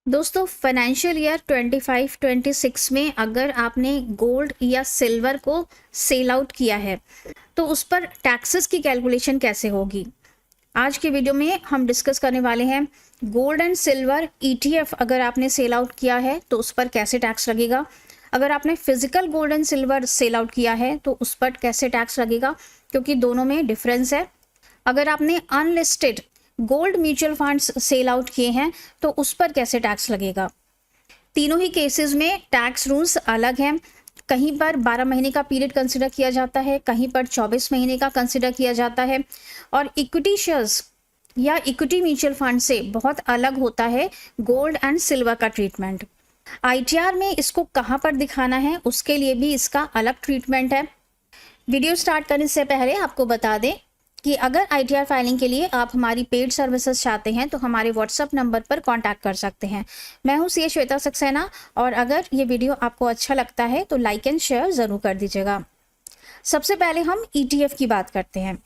दोस्तों financial year 25-26 में अगर आपने गोल्ड या सिल्वर को सेल आउट किया है तो उस पर टैक्सेस की कैलकुलेशन कैसे होगी। आज के वीडियो में हम डिस्कस करने वाले हैं गोल्ड एंड सिल्वर ईटीएफ अगर आपने सेल आउट किया है तो उस पर कैसे टैक्स लगेगा, अगर आपने physical gold and silver sell out किया है तो उस पर कैसे टैक्स लगेगा, क्योंकि दोनों में डिफरेंस है। अगर आपने unlisted gold mutual funds sell out किए हैं तो उस पर कैसे टैक्स लगेगा। तीनों ही केसेस में टैक्स रूल्स अलग हैं। कहीं पर 12 महीने का पीरियड कंसिडर किया जाता है, कहीं पर 24 महीने का कंसिडर किया जाता है। और इक्विटी शेयर्स या इक्विटी म्यूचुअल फंड से बहुत अलग होता है गोल्ड एंड सिल्वर का ट्रीटमेंट। आईटीआर में इसको कहाँ पर दिखाना है उसके लिए भी इसका अलग ट्रीटमेंट है। वीडियो स्टार्ट करने से पहले आपको बता दें कि अगर आईटीआर फाइलिंग के लिए आप हमारी पेड सर्विसेज चाहते हैं तो हमारे व्हाट्सएप नंबर पर कांटेक्ट कर सकते हैं। मैं हूं सीए श्वेता सक्सेना और अगर ये वीडियो आपको अच्छा लगता है तो लाइक एंड शेयर ज़रूर कर दीजिएगा। सबसे पहले हम ईटीएफ की बात करते हैं।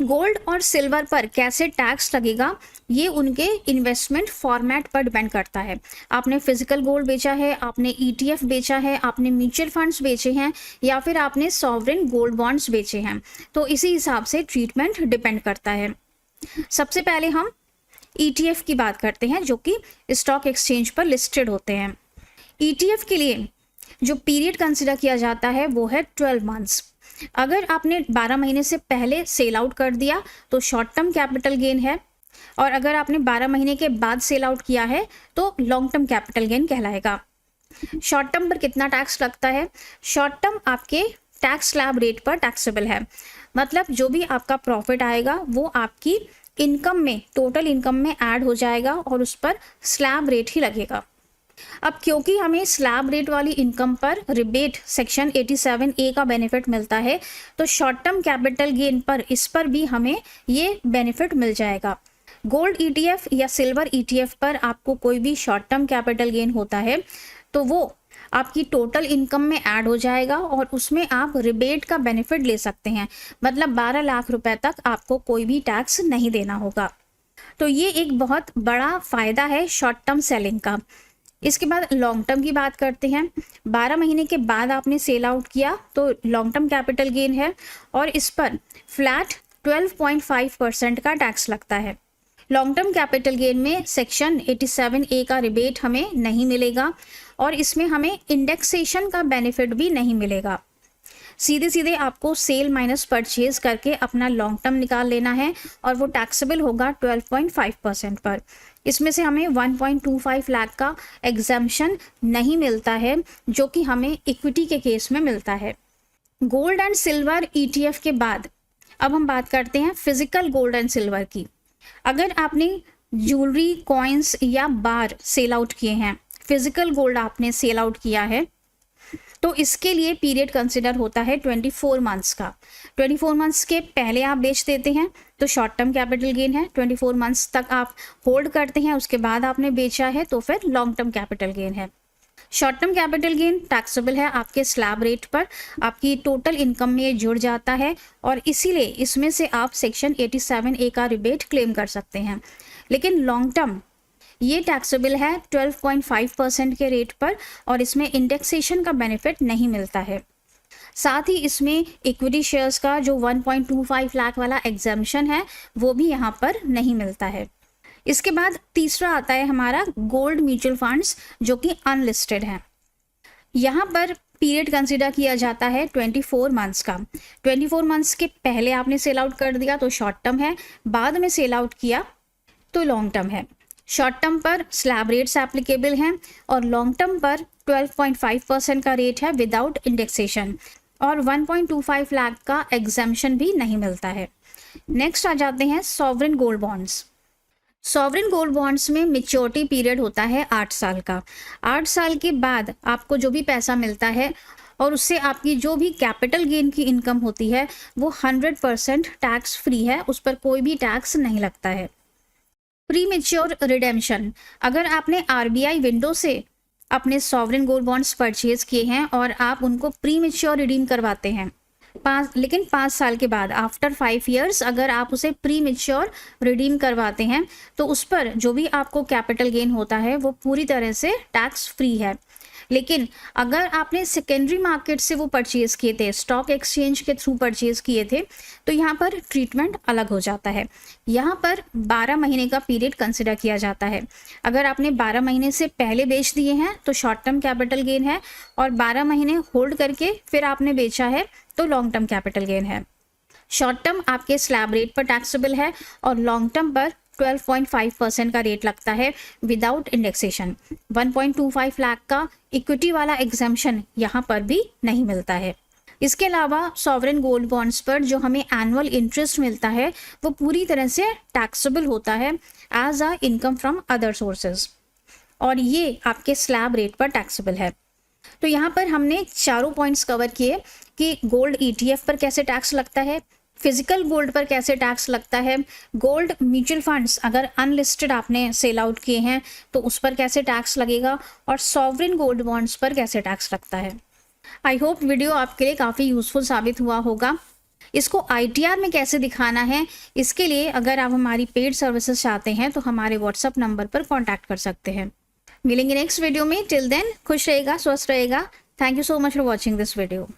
गोल्ड और सिल्वर पर कैसे टैक्स लगेगा ये उनके इन्वेस्टमेंट फॉर्मेट पर डिपेंड करता है। आपने फिजिकल गोल्ड बेचा है, आपने ईटीएफ बेचा है, आपने म्यूचुअल फंड्स बेचे हैं या फिर आपने सॉवरेन गोल्ड बॉन्ड्स बेचे हैं, तो इसी हिसाब से ट्रीटमेंट डिपेंड करता है। सबसे पहले हम ईटीएफ की बात करते हैं जो कि स्टॉक एक्सचेंज पर लिस्टेड होते हैं। ईटीएफ के लिए जो पीरियड कंसिडर किया जाता है वो है 12 मंथ्स। अगर आपने 12 महीने से पहले सेल आउट कर दिया तो शॉर्ट टर्म कैपिटल गेन है, और अगर आपने 12 महीने के बाद सेल आउट किया है तो लॉन्ग टर्म कैपिटल गेन कहलाएगा। शॉर्ट टर्म पर कितना टैक्स लगता है? शॉर्ट टर्म आपके टैक्स स्लैब रेट पर टैक्सेबल है, मतलब जो भी आपका प्रॉफिट आएगा वो आपकी इनकम में, टोटल इनकम में ऐड हो जाएगा और उस पर स्लैब रेट ही लगेगा। अब क्योंकि हमें स्लैब रेट वाली इनकम पर रिबेट सेक्शन 87A का बेनिफिट मिलता है तो शॉर्ट टर्म कैपिटल गेन पर इस पर भी हमें ये बेनिफिट मिल जाएगा। गोल्ड ईटीएफ या सिल्वर ईटीएफ पर आपको कोई भी शॉर्ट टर्म कैपिटल गेन होता है तो वो आपकी टोटल इनकम में ऐड हो जाएगा और उसमें आप रिबेट का बेनिफिट ले सकते हैं, मतलब 12 लाख रुपए तक आपको कोई भी टैक्स नहीं देना होगा। तो ये एक बहुत बड़ा फायदा है शॉर्ट टर्म सेलिंग का। इसके बाद लॉन्ग टर्म की बात करते हैं। 12 महीने के बाद आपने सेल आउट किया तो लॉन्ग टर्म कैपिटल गेन है और इस पर फ्लैट 12.5% का टैक्स लगता है। लॉन्ग टर्म कैपिटल गेन में सेक्शन 87A का रिबेट हमें नहीं मिलेगा और इसमें हमें इंडेक्सेशन का बेनिफिट भी नहीं मिलेगा। सीधे सीधे आपको सेल माइनस परचेज करके अपना लॉन्ग टर्म निकाल लेना है और वो टैक्सेबल होगा 12.5% पर। इसमें से हमें 1.25 लाख का एग्जम्पशन नहीं मिलता है जो कि हमें इक्विटी के केस में मिलता है। गोल्ड एंड सिल्वर ईटीएफ के बाद अब हम बात करते हैं फिजिकल गोल्ड एंड सिल्वर की। अगर आपने ज्वेलरी, कॉइन्स या बार सेल आउट किए हैं, फिजिकल गोल्ड आपने सेल आउट किया है तो इसके लिए पीरियड कंसिडर होता है 24 मंथ्स का। 24 मंथ्स के पहले आप बेच देते हैं तो शॉर्ट टर्म कैपिटल गेन है, 24 मंथ्स तक आप होल्ड करते हैं उसके बाद आपने बेचा है तो फिर लॉन्ग टर्म कैपिटल गेन है। Short term capital gain taxable है आपके स्लैब रेट पर, आपकी टोटल इनकम में जुड़ जाता है और इसीलिए इसमें से आप सेक्शन 87A का रिबेट क्लेम कर सकते हैं। लेकिन लॉन्ग टर्म ये टैक्सेबल है 12.5% के रेट पर और इसमें इंडेक्सेशन का बेनिफिट नहीं मिलता है। साथ ही इसमें इक्विटी शेयर्स का जो 1.25 लाख वाला एग्जम्पशन है वो भी यहाँ पर नहीं मिलता है। इसके बाद तीसरा आता है हमारा गोल्ड म्यूचुअल फंड्स जो कि अनलिस्टेड हैं। यहाँ पर पीरियड कंसिडर किया जाता है 24 मंथ्स का। 24 मंथ्स के पहले आपने सेल आउट कर दिया तो शॉर्ट टर्म है, बाद में सेल आउट किया तो लॉन्ग टर्म है। शॉर्ट टर्म पर स्लैब रेट्स एप्लीकेबल हैं और लॉन्ग टर्म पर 12.5% का रेट है विदाउट इंडेक्सेशन और 1.25 लाख का एग्जम्पशन भी नहीं मिलता है। नेक्स्ट आ जाते हैं sovereign gold bonds. Sovereign gold bonds में मैच्योरिटी पीरियड होता है 8 साल का। 8 साल के बाद आपको जो भी पैसा मिलता है और उससे आपकी जो भी कैपिटल गेन की इनकम होती है वो 100% टैक्स फ्री है, उस पर कोई भी टैक्स नहीं लगता है। प्री मैच्योर रिडेम्पशन, अगर आपने आरबीआई विंडो से अपने सॉवरेन गोल्ड बॉन्ड्स परचेज किए हैं और आप उनको प्री मैच्योर रिडीम करवाते हैं लेकिन 5 साल के बाद आफ्टर 5 ईयर्स अगर आप उसे प्री मेच्योर रिडीम करवाते हैं तो उस पर जो भी आपको कैपिटल गेन होता है वो पूरी तरह से टैक्स फ्री है। लेकिन अगर आपने सेकेंडरी मार्केट से वो परचेज किए थे, स्टॉक एक्सचेंज के थ्रू परचेज किए थे, तो यहाँ पर ट्रीटमेंट अलग हो जाता है। यहाँ पर 12 महीने का पीरियड कंसिडर किया जाता है। अगर आपने 12 महीने से पहले बेच दिए हैं तो शॉर्ट टर्म कैपिटल गेन है, और 12 महीने होल्ड करके फिर आपने बेचा है तो लॉन्ग टर्म कैपिटल गेन है। शॉर्ट टर्म आपके स्लैब रेट पर टैक्सेबल है और लॉन्ग टर्म पर 12.5% का रेट लगता है विदाउट इंडेक्सेशन। 1.25 लाख का इक्विटी वाला एग्जाम्पशन यहाँ पर भी नहीं मिलता है। इसके अलावा सॉवरेन गोल्ड बॉन्ड्स पर जो हमें एनुअल इंटरेस्ट मिलता है वो पूरी तरह से टैक्सेबल होता है as a income from other sources, और ये आपके स्लैब रेट पर टैक्सेबल है। तो यहाँ पर हमने चारों पॉइंट्स कवर किए कि गोल्ड ETF पर कैसे टैक्स लगता है, फिजिकल गोल्ड पर कैसे टैक्स लगता है, गोल्ड म्यूचुअल फंड्स अगर अनलिस्टेड आपने सेल आउट किए हैं तो उस पर कैसे टैक्स लगेगा, और सॉवरेन गोल्ड बॉन्ड्स पर कैसे टैक्स लगता है। आई होप वीडियो आपके लिए काफ़ी यूजफुल साबित हुआ होगा। इसको ITR में कैसे दिखाना है, इसके लिए अगर आप हमारी पेड सर्विसेज चाहते हैं तो हमारे व्हाट्सएप नंबर पर कॉन्टैक्ट कर सकते हैं। मिलेंगे नेक्स्ट वीडियो में। टिल देन खुश रहेगा, स्वस्थ रहेगा। Thank you so much for watching this video.